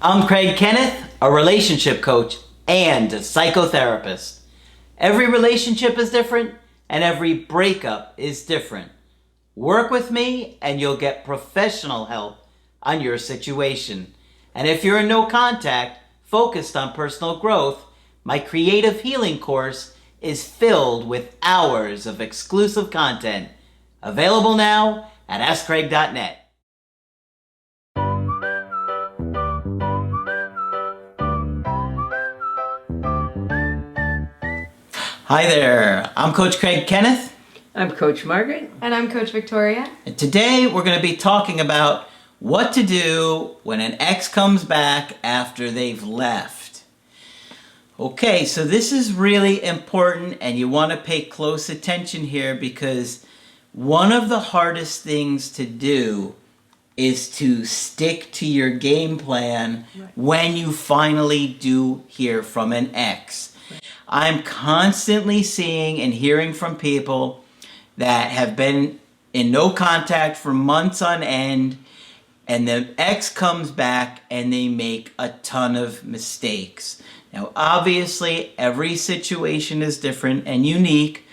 I'm Kenneth, a relationship coach and a psychotherapist. Every relationship is different and every breakup is different. Work with me and you'll get professional help on your situation. And if you're in no contact, focused on personal growth, my creative healing course is filled with hours of exclusive content. Available now at AskCraig.net. Hi there, I'm Coach Kenneth. I'm Coach Margaret. And I'm Coach Victoria. And today we're going to be talking about what to do when an ex comes back after they've left. Okay, so this is really important and you want to pay close attention here because one of the hardest things to do is to stick to your game plan when you finally do hear from an ex. I'm constantly seeing and hearing from people that have been in no contact for months on end, and the ex comes back and they make a ton of mistakes. Now, obviously, every situation is different and unique,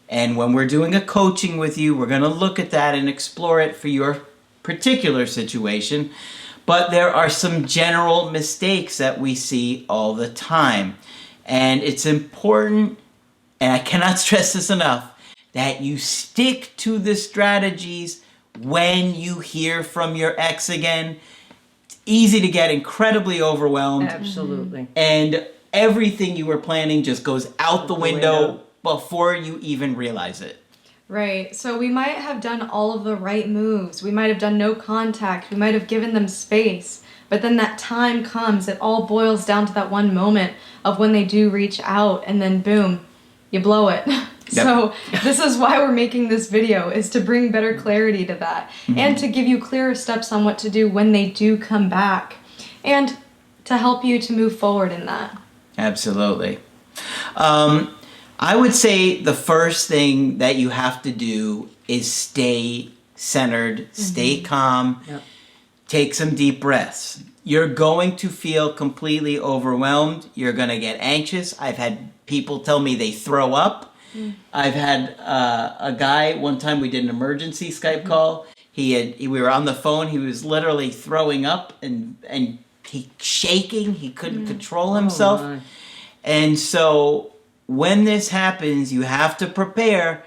and when we're doing a coaching with you, we're going to look at that and explore it for your particular situation. But there are some general mistakes that we see all the time. And it's important, and I cannot stress this enough, that you stick to the strategies when you hear from your ex again. It's easy to get incredibly overwhelmed. Absolutely. And everything you were planning just goes out the window before you even realize it. Right. So we might have done all of the right moves. We might have done no contact. We might have given them space. But then that time comes, it all boils down to that one moment of when they do reach out, and then boom, you blow it. Yep. So this is why we're making this video, is to bring better clarity to that, and to give you clearer steps on what to do when they do come back, and to help you to move forward in that. Absolutely. I would say the first thing that you have to do is stay centered, stay calm. Yep. Take some deep breaths. You're going to feel completely overwhelmed. You're going to get anxious. I've had people tell me they throw up. I've had a guy, one time we did an emergency Skype call. We were on the phone. He was literally throwing up and he shaking. He couldn't control himself. Oh, and so when this happens, you have to prepare.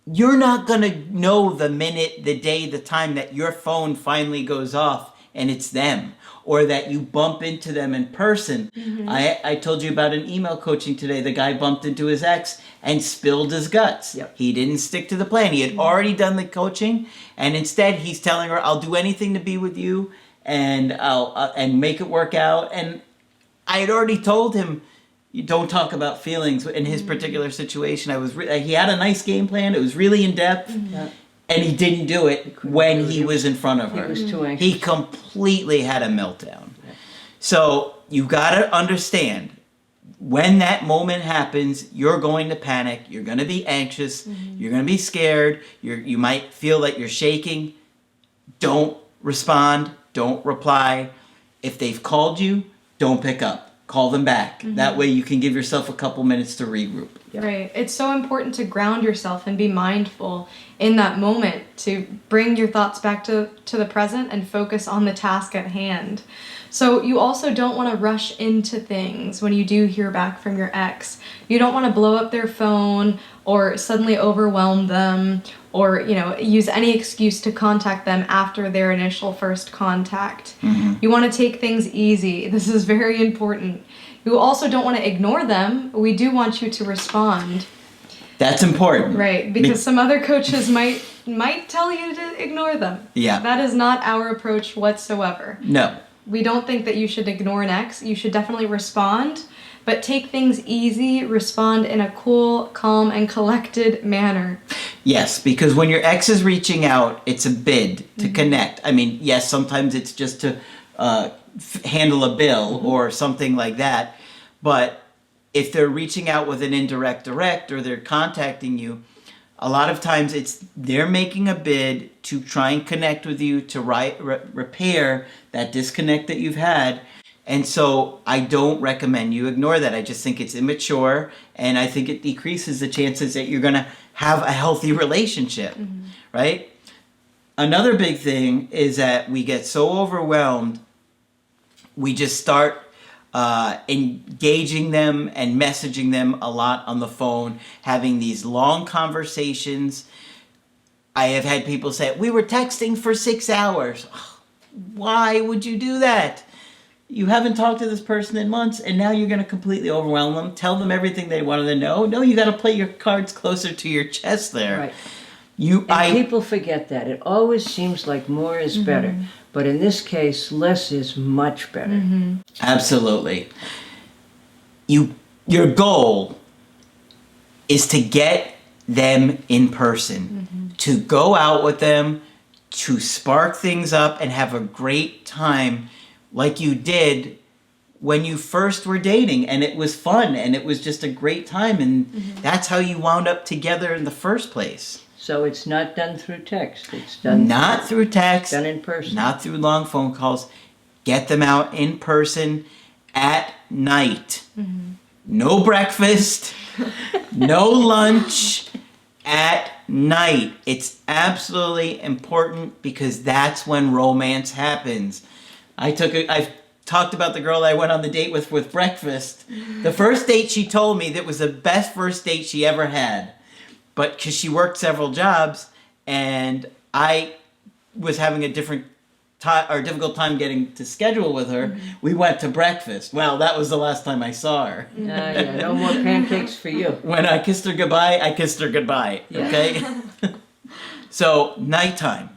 You're not going to know the minute, the day, the time that your phone finally goes off and it's them, or that you bump into them in person. I told you about an email coaching today. The guy bumped into his ex and spilled his guts. Yep. He didn't stick to the plan. He had already done the coaching, and instead he's telling her, I'll do anything to be with you and I'll and make it work out. And I had already told him, you don't talk about feelings in his particular situation. He had a nice game plan. It was really in depth, and he didn't do it when he was in front of her. He was too anxious. He completely had a meltdown. So you got to understand, when that moment happens, you're going to panic. You're going to be anxious. You're going to be scared. You might feel that you're shaking. Don't respond. Don't reply. If they've called you, don't pick up. Call them back. That way you can give yourself a couple minutes to regroup. Yep. Right. It's so important to ground yourself and be mindful in that moment, to bring your thoughts back to the present and focus on the task at hand. So you also don't want to rush into things when you do hear back from your ex. You don't want to blow up their phone or suddenly overwhelm them, or use any excuse to contact them after their initial first contact. You want to take things easy. This is very important. You also don't want to ignore them. We do want you to respond. That's important. Right, because some other coaches might tell you to ignore them. Yeah. That is not our approach whatsoever. No. We don't think that you should ignore an ex. You should definitely respond, but take things easy, respond in a cool, calm, and collected manner. Yes, because when your ex is reaching out, it's a bid to connect. I mean, yes, sometimes it's just to handle a bill or something like that. But if they're reaching out with an indirect direct, or they're contacting you, A lot of times they're making a bid to try and connect with you to repair that disconnect that you've had. And so I don't recommend you ignore that. I just think it's immature, and I think it decreases the chances that you're going to have a healthy relationship, right? Another big thing is that we get so overwhelmed, we just start engaging them and messaging them a lot on the phone, having these long conversations. I have had people say, we were texting for 6 hours. Why would you do that? You haven't talked to this person in months, and now you're going to completely overwhelm them, tell them everything they wanted to know. No, you got to play your cards closer to your chest there. Right. People forget that. It always seems like more is better. But in this case, less is much better. Absolutely. Your goal is to get them in person, to go out with them, to spark things up and have a great time like you did when you first were dating, and it was fun and it was just a great time, and that's how you wound up together in the first place. So it's not done through text. It's done not through text, done in person. Not through long phone calls. Get them out in person at night. No breakfast, no lunch, at night. It's absolutely important because that's when romance happens. I've talked about the girl I went on the date with breakfast. The first date she told me that was the best first date she ever had. But because she worked several jobs and I was having a difficult time getting to schedule with her, we went to breakfast. Well, that was the last time I saw her. Yeah, no more pancakes for you. When I kissed her goodbye, I kissed her goodbye. Yeah. Okay? So, nighttime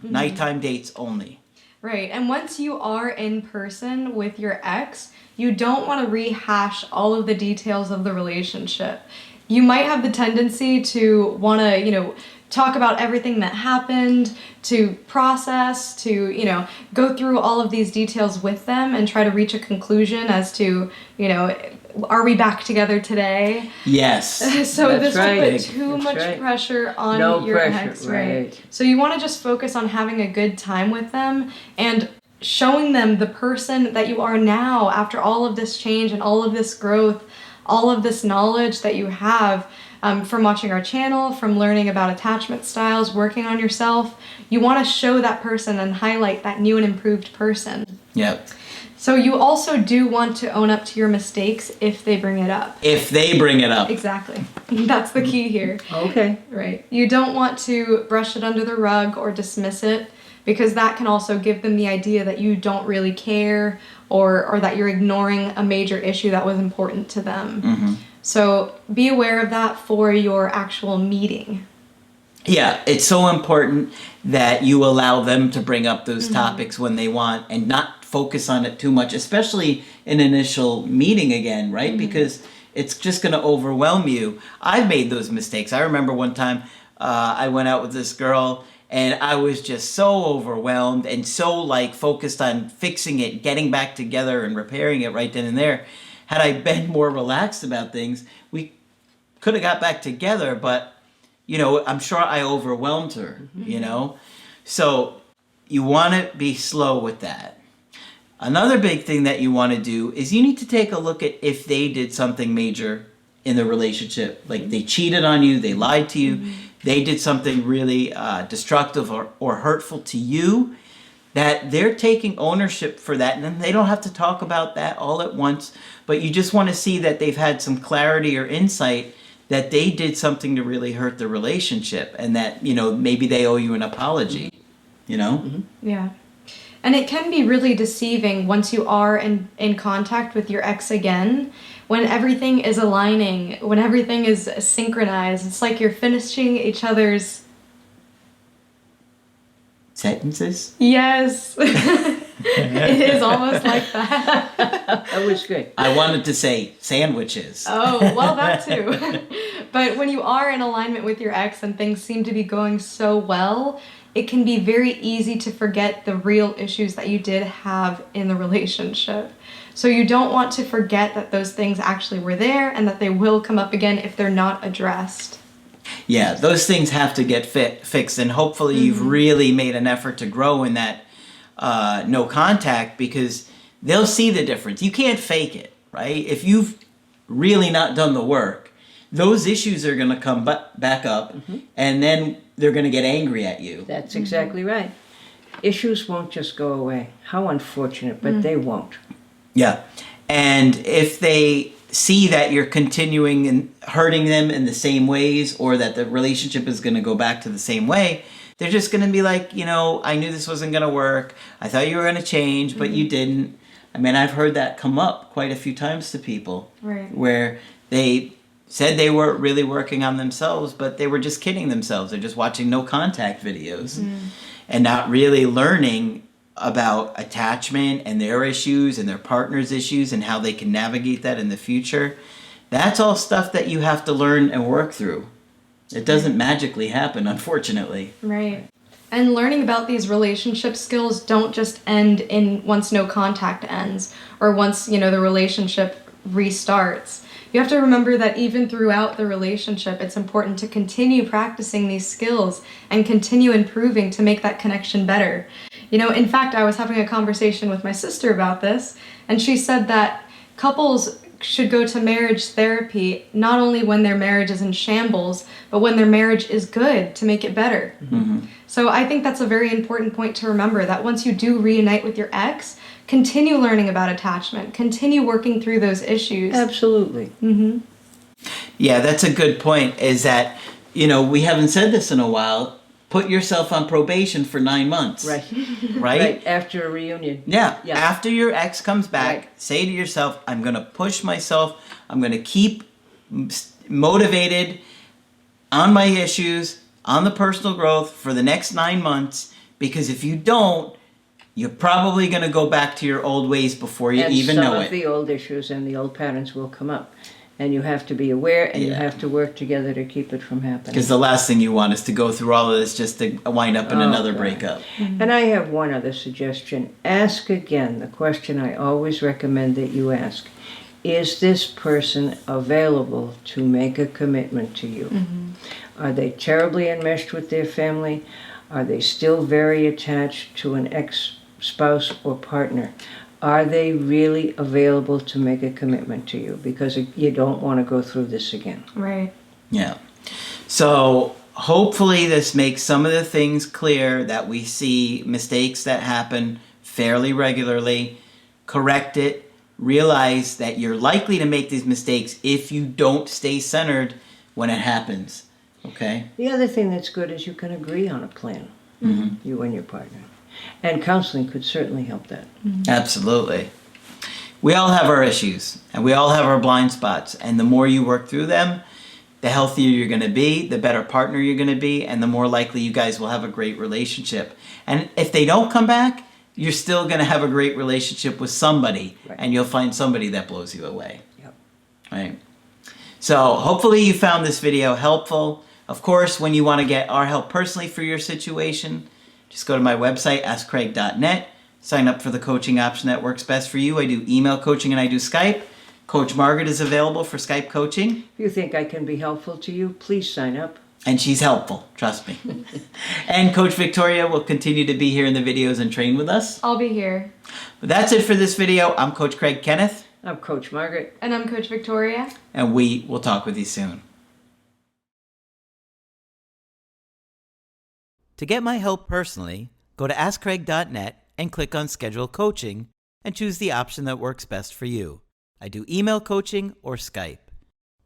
dates only. Right. And once you are in person with your ex, you don't want to rehash all of the details of the relationship. You might have the tendency to want to, talk about everything that happened, to process, to, go through all of these details with them and try to reach a conclusion as to, are we back together today? Yes. So this right. will put too That's much right. pressure on No your pressure, ex, right. So you want to just focus on having a good time with them and showing them the person that you are now after all of this change and all of this growth, all of this knowledge that you have from watching our channel, from learning about attachment styles, working on yourself. You want to show that person and highlight that new and improved person. Yep. So you also do want to own up to your mistakes if they bring it up. If they bring it up. Exactly. That's the key here. Okay. Right. You don't want to brush it under the rug or dismiss it, because that can also give them the idea that you don't really care or that you're ignoring a major issue that was important to them. So be aware of that for your actual meeting. Yeah, it's so important that you allow them to bring up those topics when they want and not focus on it too much, especially in initial meeting again, right? Because it's just going to overwhelm you. I've made those mistakes. I remember one time I went out with this girl and I was just so overwhelmed and so focused on fixing it, getting back together and repairing it right then and there. Had I been more relaxed about things, we could have got back together, but I'm sure I overwhelmed her, So you want to be slow with that. Another big thing that you want to do is you need to take a look at if they did something major in the relationship. Like they cheated on you, they lied to you, they did something really destructive or hurtful to you, that they're taking ownership for that. And then they don't have to talk about that all at once, but you just want to see that they've had some clarity or insight that they did something to really hurt the relationship and that, maybe they owe you an apology, Yeah. And it can be really deceiving once you are in contact with your ex again, when everything is aligning, when everything is synchronized. It's like you're finishing each other's sentences. Yes. It is almost like that. That was good. I wanted to say sandwiches. Oh, well, that too. But when you are in alignment with your ex and things seem to be going so well, it can be very easy to forget the real issues that you did have in the relationship. So you don't want to forget that those things actually were there and that they will come up again if they're not addressed. Yeah, those things have to get fixed, and hopefully you've really made an effort to grow in that no contact, because they'll see the difference. You can't fake it, right? If you've really not done the work, those issues are going to come back up, and then they're going to get angry at you. That's exactly right. Issues won't just go away. How unfortunate, but they won't. Yeah. And if they see that you're continuing and hurting them in the same ways, or that the relationship is going to go back to the same way, they're just going to be like, I knew this wasn't going to work. I thought you were going to change, but you didn't. I mean, I've heard that come up quite a few times to people, Right. where they said they weren't really working on themselves, but they were just kidding themselves. They're just watching no contact videos and not really learning about attachment and their issues and their partner's issues and how they can navigate that in the future. That's all stuff that you have to learn and work through. It doesn't magically happen, unfortunately. Right. And learning about these relationship skills don't just end in once no contact ends, or once, the relationship restarts. You have to remember that even throughout the relationship, it's important to continue practicing these skills and continue improving to make that connection better. In fact, I was having a conversation with my sister about this, and she said that couples should go to marriage therapy not only when their marriage is in shambles, but when their marriage is good, to make it better. So I think that's a very important point to remember, that once you do reunite with your ex, continue learning about attachment, continue working through those issues. Absolutely. Yeah, that's a good point, is that, we haven't said this in a while. Put yourself on probation for 9 months. Right. Right? Right, after a reunion. Yeah. Yeah. After your ex comes back, Right. say to yourself, I'm going to push myself. I'm going to keep motivated on my issues, on the personal growth for the next 9 months, because if you don't, you're probably going to go back to your old ways before you even know And some it. of the old issues and the old patterns will come up. And you have to be aware, and you Yeah. have to work together to keep it from happening. Because the last thing you want is to go through all of this just to wind up in another God. breakup. And I have one other suggestion. Ask again the question I always recommend that you ask. Is this person available to make a commitment to you? Are they terribly enmeshed with their family? Are they still very attached to an ex-spouse or partner? Are they really available to make a commitment to you? Because you don't want to go through this again. Right. Yeah. So hopefully this makes some of the things clear, that we see mistakes that happen fairly regularly. Correct it. Realize that you're likely to make these mistakes if you don't stay centered when it happens. Okay? The other thing that's good is you can agree on a plan, you and your partner. And counseling could certainly help that. Absolutely. We all have our issues, and we all have our blind spots, and the more you work through them, the healthier you're going to be, the better partner you're going to be, and the more likely you guys will have a great relationship. And if they don't come back, you're still going to have a great relationship with somebody, Right. and you'll find somebody that blows you away. Yep. Right? So hopefully you found this video helpful. Of course, when you want to get our help personally for your situation, just go to my website, askcraig.net. Sign up for the coaching option that works best for you. I do email coaching and I do Skype. Coach Margaret is available for Skype coaching. If you think I can be helpful to you, please sign up. And she's helpful, trust me. And Coach Victoria will continue to be here in the videos and train with us. I'll be here. But that's it for this video. I'm Coach Craig Kenneth. I'm Coach Margaret. And I'm Coach Victoria. And we will talk with you soon. To get my help personally, go to askcraig.net and click on Schedule Coaching and choose the option that works best for you. I do email coaching or Skype.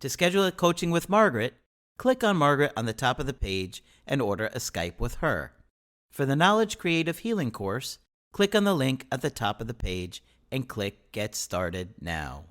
To schedule a coaching with Margaret, click on Margaret on the top of the page and order a Skype with her. For the Knowledge Creative Healing course, click on the link at the top of the page and click Get Started Now.